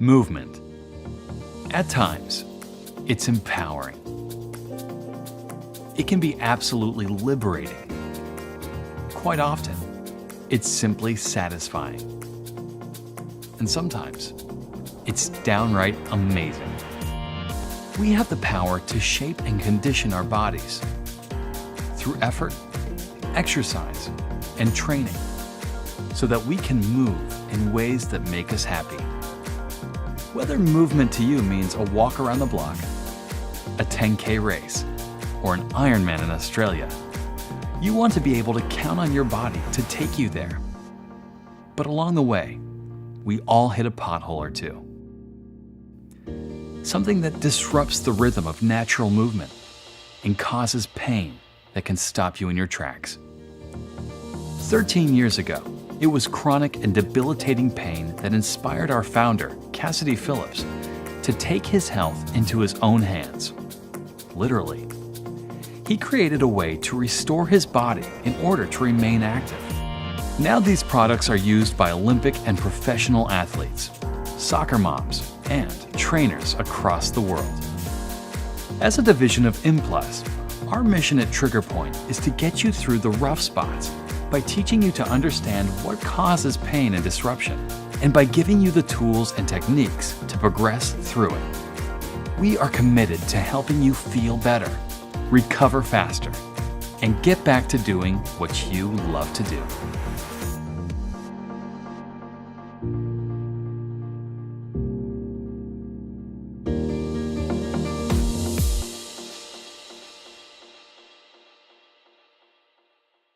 Movement. At times, it's empowering. It can be absolutely liberating. Quite often, it's simply satisfying. And sometimes, it's downright amazing. We have the power to shape and condition our bodies through effort, exercise, and training so that we can move in ways that make us happy. Whether movement to you means a walk around the block, a 10K race, or an Ironman in Australia, you want to be able to count on your body to take you there. But along the way, we all hit a pothole or two. Something that disrupts the rhythm of natural movement and causes pain that can stop you in your tracks. 13 years ago, it was chronic and debilitating pain that inspired our founder, Cassidy Philips, to take his health into his own hands. Literally. He created a way to restore his body in order to remain active. Now these products are used by Olympic and professional athletes, soccer moms, and trainers across the world. As a division of Implus, our mission at TriggerPoint is to get you through the rough spots by teaching you to understand what causes pain and disruption, and by giving you the tools and techniques to progress through it. We are committed to helping you feel better, recover faster, and get back to doing what you love to do.